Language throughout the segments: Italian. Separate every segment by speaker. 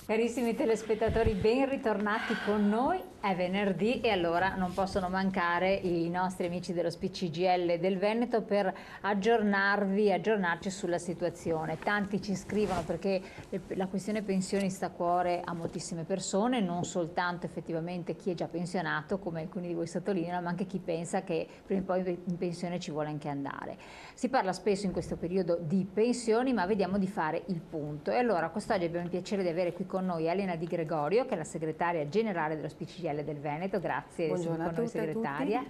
Speaker 1: Carissimi telespettatori, ben ritornati con noi. È venerdì e allora non possono mancare i nostri amici dello CGIL del Veneto per aggiornarci sulla situazione. Tanti ci scrivono perché la questione pensioni sta a cuore a moltissime persone, non soltanto effettivamente chi è già pensionato, come alcuni di voi sottolineano, ma anche chi pensa che prima o poi in pensione ci vuole anche andare. Si parla spesso in questo periodo di pensioni, ma vediamo di fare il punto. E allora quest'oggi abbiamo il piacere di avere qui con noi Elena Di Gregorio, che è la segretaria generale dello CGIL del Veneto. Grazie di essere con noi, segretaria.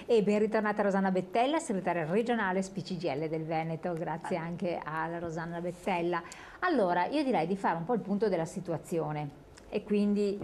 Speaker 1: E ben ritornata Rosanna Bettella, segretaria regionale CGIL del Veneto. Grazie anche alla Rosanna Bettella. Allora, io direi di fare un po' il punto della situazione e quindi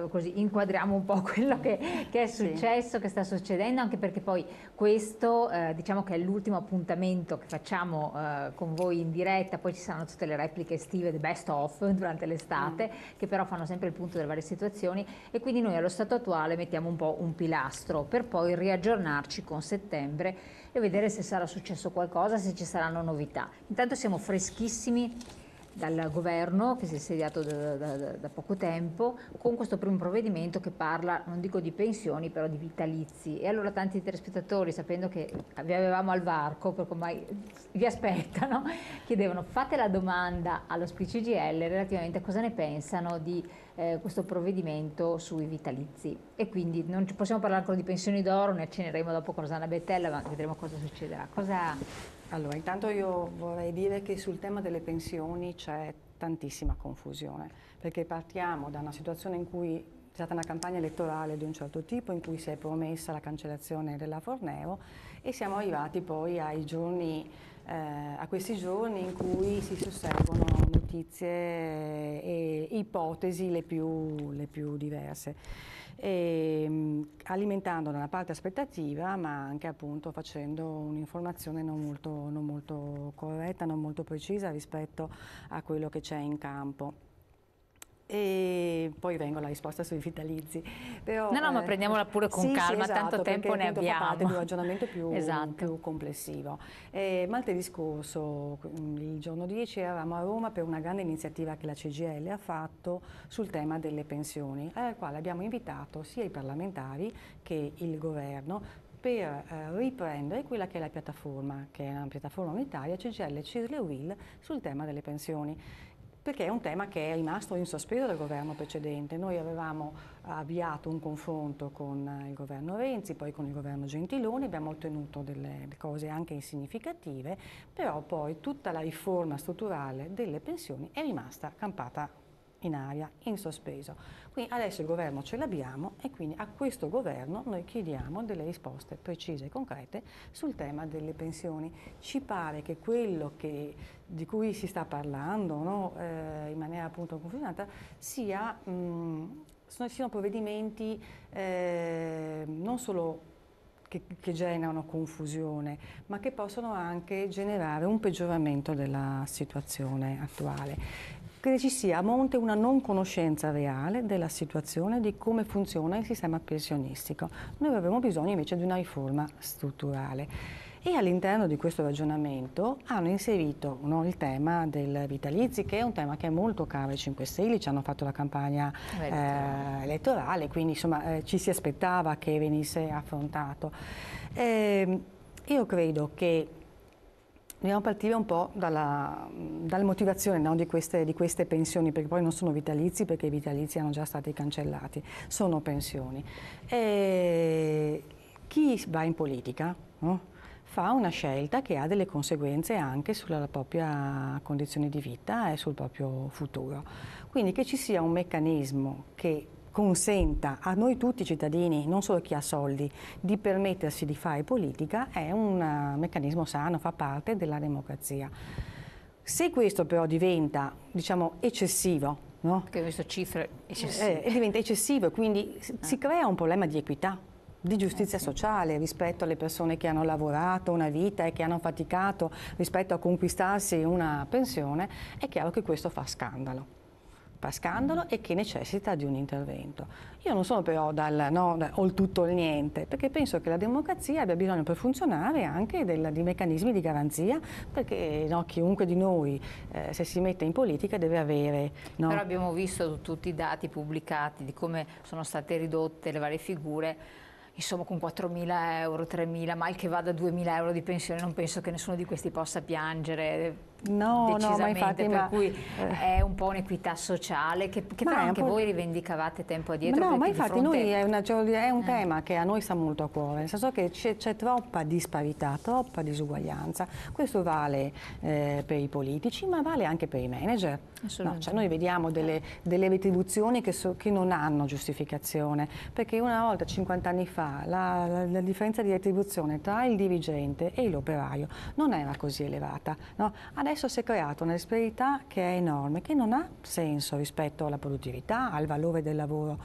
Speaker 1: così inquadriamo un po' quello che è successo, che sta succedendo, anche perché poi questo diciamo che è l'ultimo appuntamento che facciamo con voi in diretta, poi ci saranno tutte le repliche estive, the best of durante l'estate, che però fanno sempre il punto delle varie situazioni, e quindi noi allo stato attuale mettiamo un po' un pilastro per poi riaggiornarci con settembre e vedere se sarà successo qualcosa, se ci saranno novità. Intanto siamo freschissimi dal governo che si è insediato da poco tempo con questo primo provvedimento che parla, non dico di pensioni, però di vitalizi. E allora tanti telespettatori, sapendo che vi avevamo al varco, perché ormai vi aspettano, chiedevano: fate la domanda allo CGIL relativamente a cosa ne pensano di questo provvedimento sui vitalizi. E quindi non ci possiamo parlare ancora di pensioni d'oro, ne accenneremo dopo con Rosanna Bettella, ma vedremo cosa succederà.
Speaker 2: Allora, intanto io vorrei dire che sul tema delle pensioni c'è tantissima confusione, perché partiamo da una situazione in cui c'è stata una campagna elettorale di un certo tipo, in cui si è promessa la cancellazione della Fornero, e siamo arrivati poi ai giorni, a questi giorni in cui si susseguono notizie e ipotesi le più diverse. Alimentando da una parte aspettativa, ma anche appunto facendo un'informazione non molto corretta, non molto precisa rispetto a quello che c'è in campo. E poi vengo alla risposta sui vitalizi. Però,
Speaker 1: no, ma prendiamola pure con calma,
Speaker 2: esatto,
Speaker 1: tanto tempo ne abbiamo.
Speaker 2: Fa parte di un ragionamento più,
Speaker 1: esatto.
Speaker 2: più complessivo. Martedì scorso, il giorno 10, eravamo a Roma per una grande iniziativa che la CGIL ha fatto sul tema delle pensioni, alla quale abbiamo invitato sia i parlamentari che il governo per riprendere quella che è la piattaforma, che è una piattaforma unitaria, CGIL, CISL e UIL, sul tema delle pensioni, perché è un tema che è rimasto in sospeso dal governo precedente. Noi avevamo avviato un confronto con il governo Renzi, poi con il governo Gentiloni, abbiamo ottenuto delle cose anche significative, però poi tutta la riforma strutturale delle pensioni è rimasta campata in aria, in sospeso. Quindi adesso il governo ce l'abbiamo e quindi a questo governo noi chiediamo delle risposte precise e concrete sul tema delle pensioni. Ci pare che quello di cui si sta parlando, no, in maniera appunto confusionata, siano provvedimenti non solo che generano confusione, ma che possono anche generare un peggioramento della situazione attuale. Che ci sia a monte una non conoscenza reale della situazione, di come funziona il sistema pensionistico. Noi avremo bisogno invece di una riforma strutturale. E all'interno di questo ragionamento hanno inserito, no, il tema del vitalizi, che è un tema che è molto caro ai 5 Stelle, ci hanno fatto la campagna elettorale, quindi insomma ci si aspettava che venisse affrontato. Io credo che dobbiamo partire un po' dalla motivazione, no, di queste pensioni, perché poi non sono vitalizi, perché i vitalizi erano già stati cancellati, sono pensioni. Chi va in politica, no, fa una scelta che ha delle conseguenze anche sulla propria condizione di vita e sul proprio futuro. Quindi che ci sia un meccanismo che consenta a noi tutti cittadini, non solo chi ha soldi, di permettersi di fare politica è un meccanismo sano, fa parte della democrazia. Se questo però diventa, diciamo, eccessivo, no?
Speaker 1: Perché ho visto cifre eccessive.
Speaker 2: Diventa eccessivo e quindi si crea un problema di equità, di giustizia sociale rispetto alle persone che hanno lavorato una vita e che hanno faticato rispetto a conquistarsi una pensione. È chiaro che questo fa scandalo. fa scandalo e che necessita di un intervento. Io non sono però o il tutto o il niente, perché penso che la democrazia abbia bisogno per funzionare anche di meccanismi di garanzia, perché chiunque di noi se si mette in politica deve avere...
Speaker 1: Però abbiamo visto tutti i dati pubblicati di come sono state ridotte le varie figure. Insomma, con 4.000 euro, 3.000, mal che vada 2.000 euro di pensione, non penso che nessuno di questi possa piangere decisamente, per cui è un po' un'equità sociale che però anche voi rivendicavate tempo addietro.
Speaker 2: No, ma infatti è un tema che a noi sta molto a cuore, nel senso che c'è troppa disparità, troppa disuguaglianza. Questo vale per i politici, ma vale anche per i manager. Cioè noi vediamo delle retribuzioni che non hanno giustificazione, perché una volta, 50 anni fa, la differenza di retribuzione tra il dirigente e l'operaio non era così elevata. Adesso si è creata una disparità che è enorme, che non ha senso rispetto alla produttività, al valore del lavoro.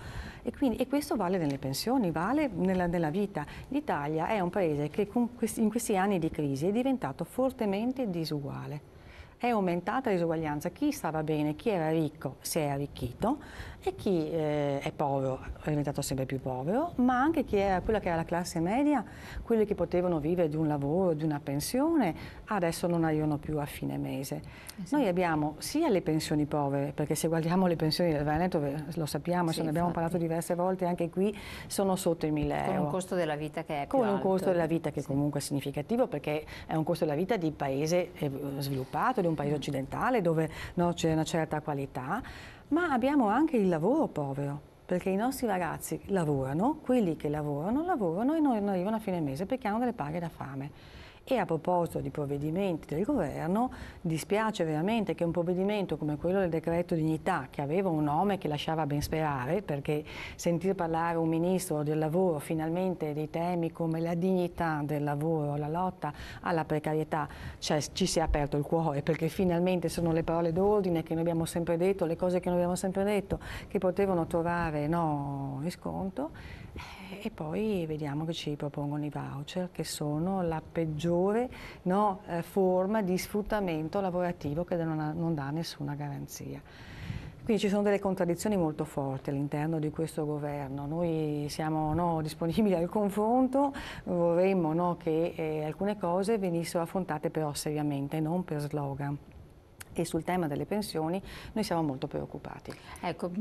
Speaker 2: E questo vale nelle pensioni, vale nella vita. L'Italia è un paese che in questi anni di crisi è diventato fortemente disuguale. È aumentata la disuguaglianza, chi stava bene, chi era ricco si è arricchito e chi è povero è diventato sempre più povero, ma anche quella che era la classe media, quelli che potevano vivere di un lavoro, di una pensione, adesso non arrivano più a fine mese. Sì. Noi abbiamo sia le pensioni povere, perché se guardiamo le pensioni del Veneto, lo sappiamo, ne abbiamo parlato diverse volte, anche qui sono sotto i 1.000 euro.
Speaker 1: Con un costo della vita che è più alto.
Speaker 2: Con un costo della vita che comunque è significativo, perché è un costo della vita di paese sviluppato, di un paese occidentale dove c'è una certa qualità, ma abbiamo anche il lavoro povero, perché i nostri ragazzi lavorano, quelli che lavorano e non arrivano a fine mese perché hanno delle paghe da fame. E a proposito di provvedimenti del governo, dispiace veramente che un provvedimento come quello del decreto dignità, che aveva un nome che lasciava ben sperare, perché sentir parlare un ministro del lavoro finalmente dei temi come la dignità del lavoro, la lotta alla precarietà, cioè ci si è aperto il cuore, perché finalmente sono le parole d'ordine che noi abbiamo sempre detto, le cose che noi abbiamo sempre detto, che potevano trovare riscontro. E poi vediamo che ci propongono i voucher, che sono la peggiore forma di sfruttamento lavorativo che non dà nessuna garanzia. Quindi ci sono delle contraddizioni molto forti all'interno di questo governo. Noi siamo disponibili al confronto, vorremmo che alcune cose venissero affrontate però seriamente, non per slogan. E sul tema delle pensioni noi siamo molto preoccupati.
Speaker 1: Ecco,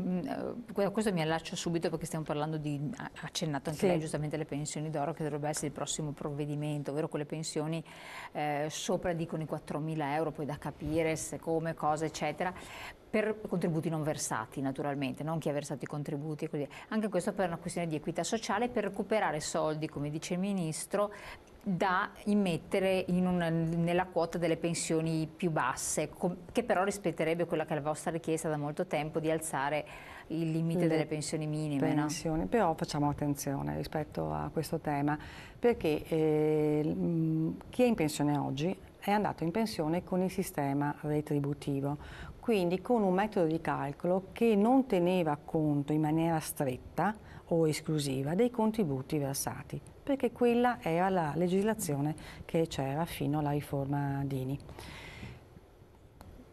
Speaker 1: questo mi allaccio subito perché stiamo parlando ha accennato anche lei giustamente alle pensioni d'oro, che dovrebbe essere il prossimo provvedimento, ovvero quelle pensioni sopra dicono i 4.000 euro, poi da capire se, come, cosa, eccetera, per contributi non versati naturalmente, non chi ha versato i contributi e così. Anche questo per una questione di equità sociale, per recuperare soldi, come dice il Ministro, da immettere nella quota delle pensioni più basse, che però rispetterebbe quella che è la vostra richiesta da molto tempo di alzare il limite delle pensioni minime.
Speaker 2: No? Però facciamo attenzione rispetto a questo tema, perché chi è in pensione oggi è andato in pensione con il sistema retributivo, quindi con un metodo di calcolo che non teneva conto in maniera stretta o esclusiva dei contributi versati, perché quella era la legislazione che c'era fino alla riforma Dini.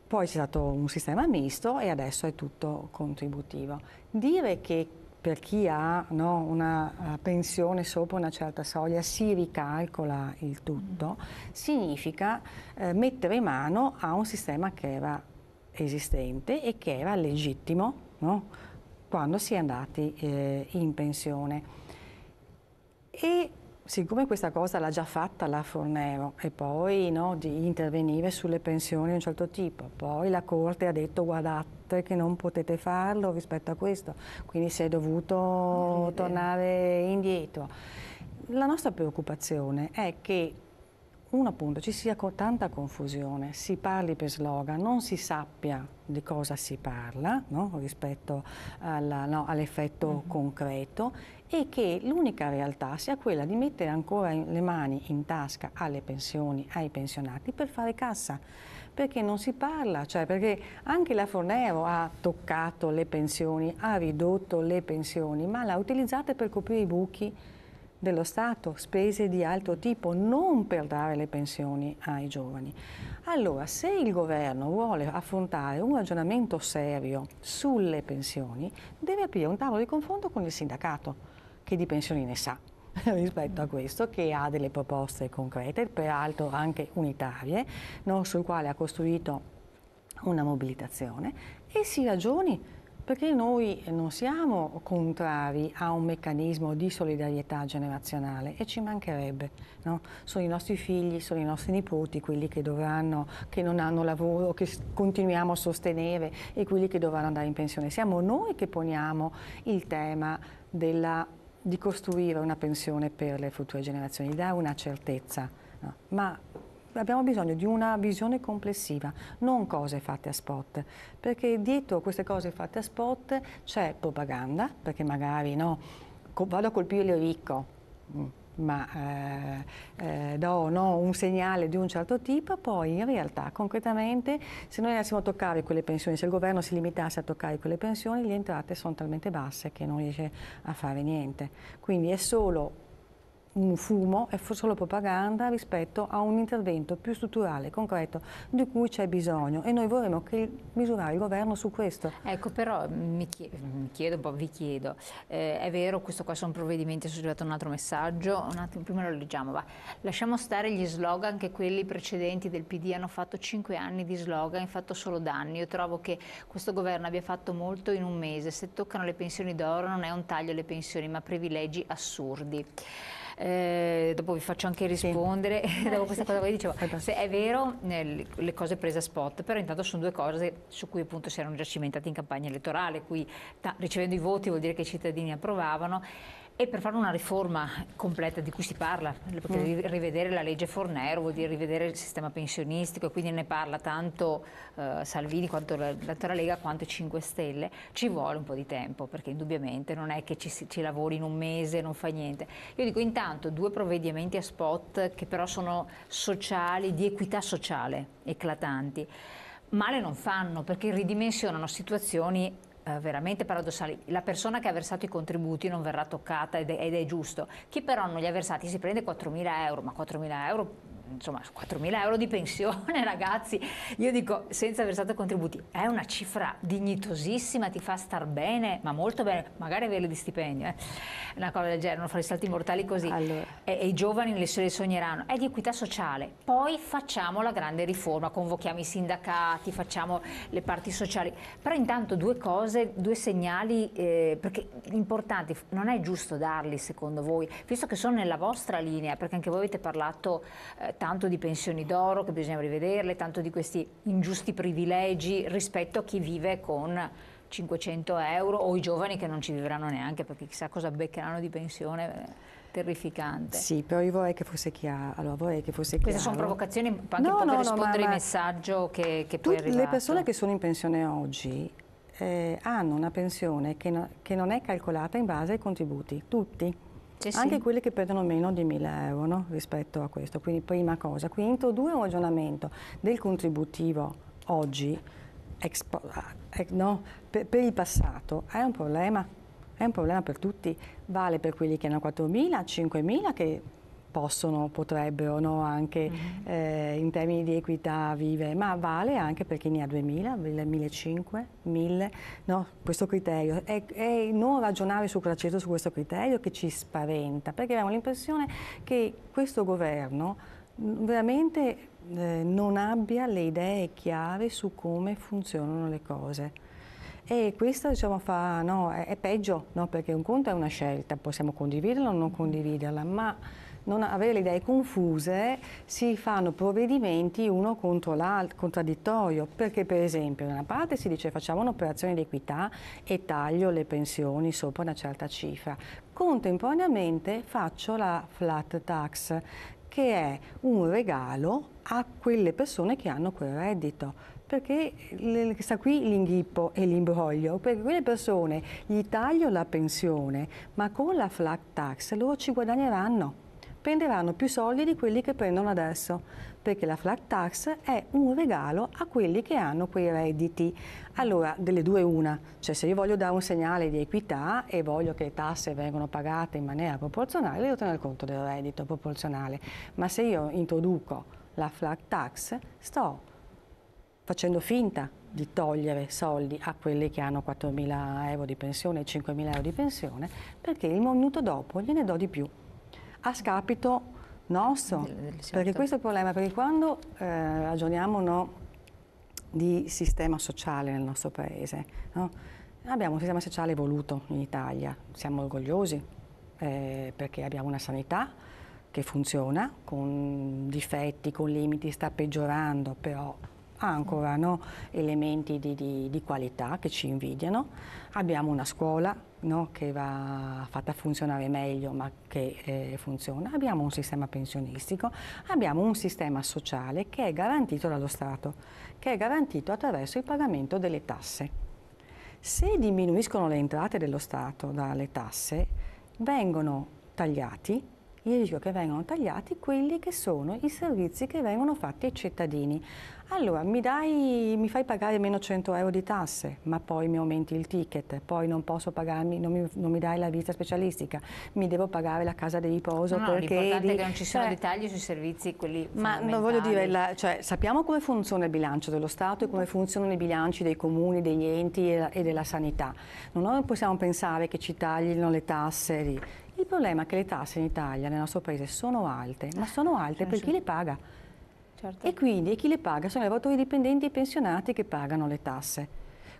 Speaker 2: Poi c'è stato un sistema misto e adesso è tutto contributivo. Dire che per chi ha una pensione sopra una certa soglia si ricalcola il tutto, significa mettere mano a un sistema che era esistente e che era legittimo quando si è andati in pensione. E siccome questa cosa l'ha già fatta la Fornero, e poi di intervenire sulle pensioni di un certo tipo, poi la Corte ha detto guardate che non potete farlo rispetto a questo, quindi si è dovuto tornare indietro. La nostra preoccupazione è che appunto ci sia tanta confusione, si parli per slogan, non si sappia di cosa si parla rispetto all'effetto concreto, e che l'unica realtà sia quella di mettere ancora le mani in tasca alle pensioni, ai pensionati per fare cassa, perché non si parla, perché anche la Fornero ha toccato le pensioni, ha ridotto le pensioni, ma l'ha utilizzate per coprire i buchi dello Stato, spese di altro tipo, non per dare le pensioni ai giovani. Allora, se il governo vuole affrontare un ragionamento serio sulle pensioni, deve aprire un tavolo di confronto con il sindacato, che di pensioni ne sa rispetto a questo, che ha delle proposte concrete, peraltro anche unitarie, no, sul quale ha costruito una mobilitazione, e si ragioni, perché noi non siamo contrari a un meccanismo di solidarietà generazionale, e ci mancherebbe, no? Sono i nostri figli, sono i nostri nipoti quelli che dovranno, che non hanno lavoro, che continuiamo a sostenere, e quelli che dovranno andare in pensione. Siamo noi che poniamo il tema di costruire una pensione per le future generazioni, di dare una certezza, no? Ma abbiamo bisogno di una visione complessiva, non cose fatte a spot, perché dietro queste cose fatte a spot c'è propaganda, perché magari no, vado a colpire il ricco, ma do no, un segnale di un certo tipo, poi in realtà concretamente se noi andassimo a toccare quelle pensioni, se il governo si limitasse a toccare quelle pensioni, le entrate sono talmente basse che non riesce a fare niente. Quindi è solo un fumo, è solo propaganda rispetto a un intervento più strutturale, concreto, di cui c'è bisogno, e noi vorremmo misurare il governo su questo.
Speaker 1: Ecco, però mi chiedo un po', vi chiedo, è vero, questo qua sono provvedimenti, è arrivato un altro messaggio, un attimo prima lo leggiamo, va. Lasciamo stare gli slogan, che quelli precedenti del PD hanno fatto 5 anni di slogan, hanno fatto solo danni. Io trovo che questo governo abbia fatto molto in un mese. Se toccano le pensioni d'oro non è un taglio alle pensioni, ma privilegi assurdi. Dopo vi faccio anche rispondere, sì. Dopo questa cosa che dicevo, se è vero le cose prese a spot, però intanto sono due cose su cui appunto si erano già cimentati in campagna elettorale, qui ricevendo i voti vuol dire che i cittadini approvavano. E per fare una riforma completa di cui si parla, perché rivedere la legge Fornero vuol dire rivedere il sistema pensionistico, e quindi ne parla tanto Salvini quanto la Lega quanto i 5 Stelle, ci vuole un po' di tempo, perché indubbiamente non è che ci lavori in un mese e non fa niente. Io dico intanto 2 provvedimenti a spot che però sono sociali, di equità sociale, eclatanti. Male non fanno, perché ridimensionano situazioni veramente paradossali. La persona che ha versato i contributi non verrà toccata, ed è giusto. Chi però non li ha versati si prende 4.000 euro, ma 4.000 euro, insomma 4.000 euro di pensione, ragazzi, io dico, senza aver versato contributi, è una cifra dignitosissima, ti fa star bene, ma molto bene, magari avere di stipendio, una cosa del genere, non fare i salti mortali così, allora. E i giovani le sogneranno, è di equità sociale. Poi facciamo la grande riforma, convochiamo i sindacati, facciamo le parti sociali, però intanto 2 cose, 2 segnali, perché importanti, non è giusto darli secondo voi, visto che sono nella vostra linea, perché anche voi avete parlato tanto di pensioni d'oro, che bisogna rivederle, tanto di questi ingiusti privilegi rispetto a chi vive con 500 euro, o i giovani che non ci vivranno neanche, perché chissà cosa beccheranno di pensione, terrificante.
Speaker 2: Sì, però io vorrei che fosse chiaro. Allora, vorrei che fosse chiaro.
Speaker 1: Queste sono provocazioni, anche un po' per rispondere al messaggio che poi è arrivato.
Speaker 2: Le persone che sono in pensione oggi hanno una pensione che non è calcolata in base ai contributi, tutti. Anche quelli che prendono meno di 1.000 euro, no? Rispetto a questo. Quindi prima cosa, quindi introdurre un ragionamento del contributivo oggi no? per il passato è un problema per tutti, vale per quelli che hanno 4.000, 5.000 che potrebbero no, anche in termini di equità vivere, ma vale anche per chi ne ha 2.000, 1.500, 1.000, no? Questo criterio, è non ragionare su questo criterio che ci spaventa, perché abbiamo l'impressione che questo governo veramente non abbia le idee chiare su come funzionano le cose. E questo diciamo è peggio, no? Perché un conto è una scelta, possiamo condividerla o non condividerla, ma non avere le idee confuse, si fanno provvedimenti uno contro l'altro, contraddittorio, perché per esempio da una parte si dice facciamo un'operazione di equità e taglio le pensioni sopra una certa cifra, contemporaneamente faccio la flat tax, che è un regalo a quelle persone che hanno quel reddito, perché sta qui l'inghippo e l'imbroglio, perché quelle persone gli taglio la pensione, ma con la flat tax loro ci guadagneranno, prenderanno più soldi di quelli che prendono adesso, perché la flat tax è un regalo a quelli che hanno quei redditi. Allora, delle due una, cioè se io voglio dare un segnale di equità e voglio che le tasse vengano pagate in maniera proporzionale, devo tener conto del reddito proporzionale, ma se io introduco la flat tax sto facendo finta di togliere soldi a quelli che hanno 4.000 euro di pensione e 5.000 euro di pensione, perché il minuto dopo gliene do di più, a scapito nostro, perché questo è il problema, perché quando ragioniamo, no, di sistema sociale nel nostro paese, no? Abbiamo un sistema sociale evoluto in Italia, siamo orgogliosi perché abbiamo una sanità che funziona, con difetti, con limiti, sta peggiorando, però ha ancora, no, elementi di qualità che ci invidiano. Abbiamo una scuola, no, che va fatta funzionare meglio, ma che funziona. Abbiamo un sistema pensionistico, abbiamo un sistema sociale che è garantito dallo Stato, che è garantito attraverso il pagamento delle tasse. Se diminuiscono le entrate dello Stato dalle tasse, vengono tagliati, io dico che vengono tagliati quelli che sono i servizi che vengono fatti ai cittadini. Allora, mi fai pagare meno 100 euro di tasse, ma poi mi aumenti il ticket, poi non posso pagarmi, non mi dai la visita specialistica, mi devo pagare la casa di riposo perché...
Speaker 1: l'importante è che non ci siano dei tagli sui servizi, quelli fondamentali.
Speaker 2: Ma non voglio dire, sappiamo come funziona il bilancio dello Stato e come funzionano i bilanci dei comuni, degli enti e della sanità. Non possiamo pensare che ci taglino le tasse lì. Il problema è che le tasse in Italia, nel nostro paese, sono alte, ma sono alte per chi le paga. Certo. E quindi chi le paga sono i lavoratori dipendenti e i pensionati che pagano le tasse.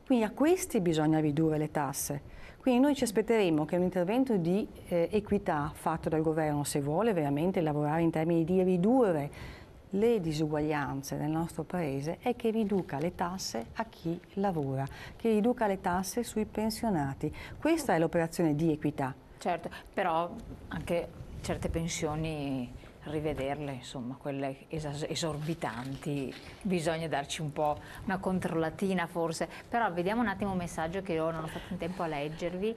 Speaker 2: Quindi a questi bisogna ridurre le tasse. Quindi noi ci aspetteremo che un intervento di equità fatto dal governo, se vuole veramente lavorare in termini di ridurre le disuguaglianze nel nostro paese, è che riduca le tasse a chi lavora, che riduca le tasse sui pensionati. Questa è l'operazione di equità.
Speaker 1: Certo, però anche certe pensioni rivederle, insomma, quelle esorbitanti, bisogna darci un po' una controllatina forse. Però vediamo un attimo un messaggio che io non ho fatto in tempo a leggervi.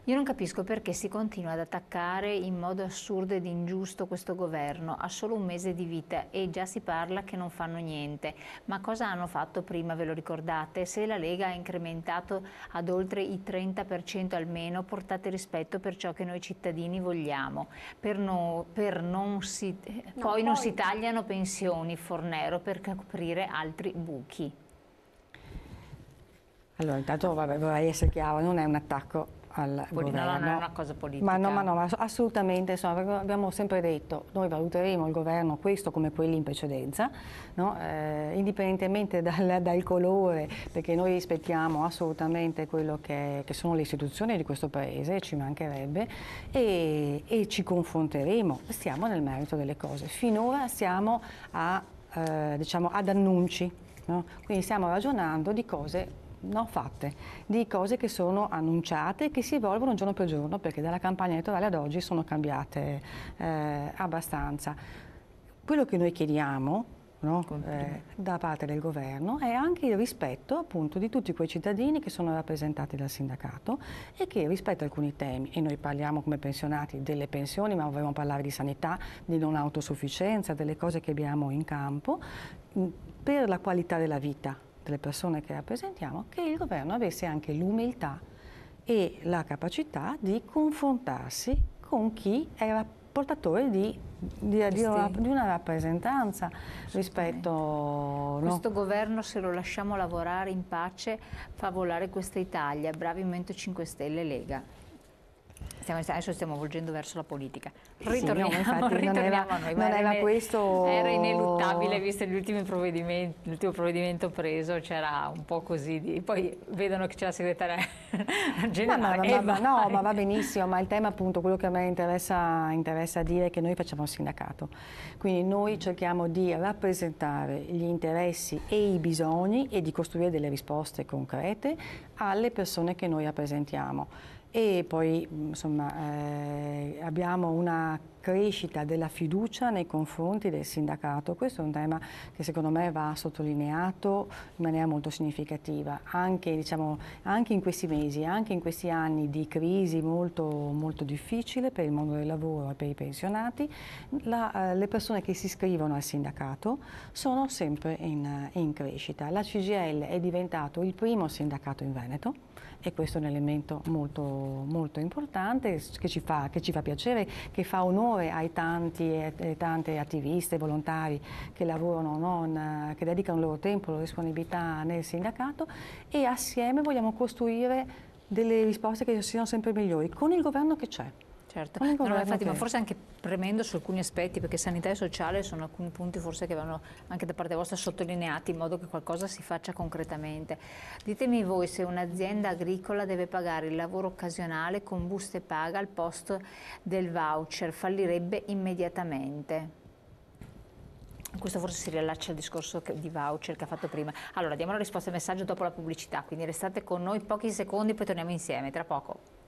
Speaker 1: Io non capisco perché si continua ad attaccare in modo assurdo ed ingiusto questo governo. Ha solo un mese di vita e già si parla che non fanno niente. Ma cosa hanno fatto prima, ve lo ricordate? Se la Lega ha incrementato ad oltre il 30% almeno, portate rispetto per ciò che noi cittadini vogliamo. Non si tagliano pensioni, Fornero, per coprire altri buchi.
Speaker 2: Allora, intanto vorrei essere chiaro, non è un attacco al governo.
Speaker 1: No, non è una cosa politica.
Speaker 2: Ma assolutamente, insomma, abbiamo sempre detto, noi valuteremo il governo questo come quelli in precedenza, no? Indipendentemente dal colore, perché noi rispettiamo assolutamente quello che sono le istituzioni di questo Paese, ci mancherebbe, e ci confronteremo, stiamo nel merito delle cose. Finora stiamo diciamo, ad annunci, no? Quindi stiamo ragionando di cose non fatte, di cose che sono annunciate e che si evolvono giorno per giorno, perché dalla campagna elettorale ad oggi sono cambiate abbastanza. Quello che noi chiediamo, no, da parte del governo è anche il rispetto appunto di tutti quei cittadini che sono rappresentati dal sindacato e che rispetto a alcuni temi, e noi parliamo come pensionati delle pensioni, ma vogliamo parlare di sanità, di non autosufficienza, delle cose che abbiamo in campo, per la qualità della vita delle persone che rappresentiamo, che il governo avesse anche l'umiltà e la capacità di confrontarsi con chi era portatore di una rappresentanza rispetto...
Speaker 1: Questo governo, se lo lasciamo lavorare in pace, fa volare questa Italia. Bravi Movimento 5 Stelle, Lega. Adesso stiamo volgendo verso la politica. Ritorniamo,
Speaker 2: sì, no,
Speaker 1: ritorniamo a noi.
Speaker 2: Non era questo...
Speaker 1: Era ineluttabile, visto gli ultimi provvedimenti, l'ultimo provvedimento preso, c'era un po' così. Poi vedono che c'è la segretaria generale.
Speaker 2: No, ma va benissimo, ma il tema appunto, quello che a me interessa dire è che noi facciamo un sindacato. Quindi noi cerchiamo di rappresentare gli interessi e i bisogni e di costruire delle risposte concrete alle persone che noi rappresentiamo. E poi insomma abbiamo una crescita della fiducia nei confronti del sindacato. Questo è un tema che secondo me va sottolineato in maniera molto significativa, anche, diciamo, anche in questi mesi, anche in questi anni di crisi molto, molto difficile per il mondo del lavoro e per i pensionati. Le persone che si iscrivono al sindacato sono sempre in crescita. La CGIL è diventato il primo sindacato in Veneto e questo è un elemento molto, molto importante che ci fa piacere, che fa onore ai tanti e tante attiviste, volontari che lavorano, che dedicano il loro tempo, la loro disponibilità nel sindacato, e assieme vogliamo costruire delle risposte che siano sempre migliori con il governo che c'è.
Speaker 1: Certo, no, infatti, ma forse anche premendo su alcuni aspetti, perché sanità e sociale sono alcuni punti forse che vanno anche da parte vostra sottolineati in modo che qualcosa si faccia concretamente. Ditemi voi se un'azienda agricola deve pagare il lavoro occasionale con buste paga al posto del voucher, fallirebbe immediatamente. Questo forse si riallaccia al discorso di voucher che ha fatto prima. Allora, diamo la risposta al messaggio dopo la pubblicità, quindi restate con noi pochi secondi, poi torniamo insieme, tra poco.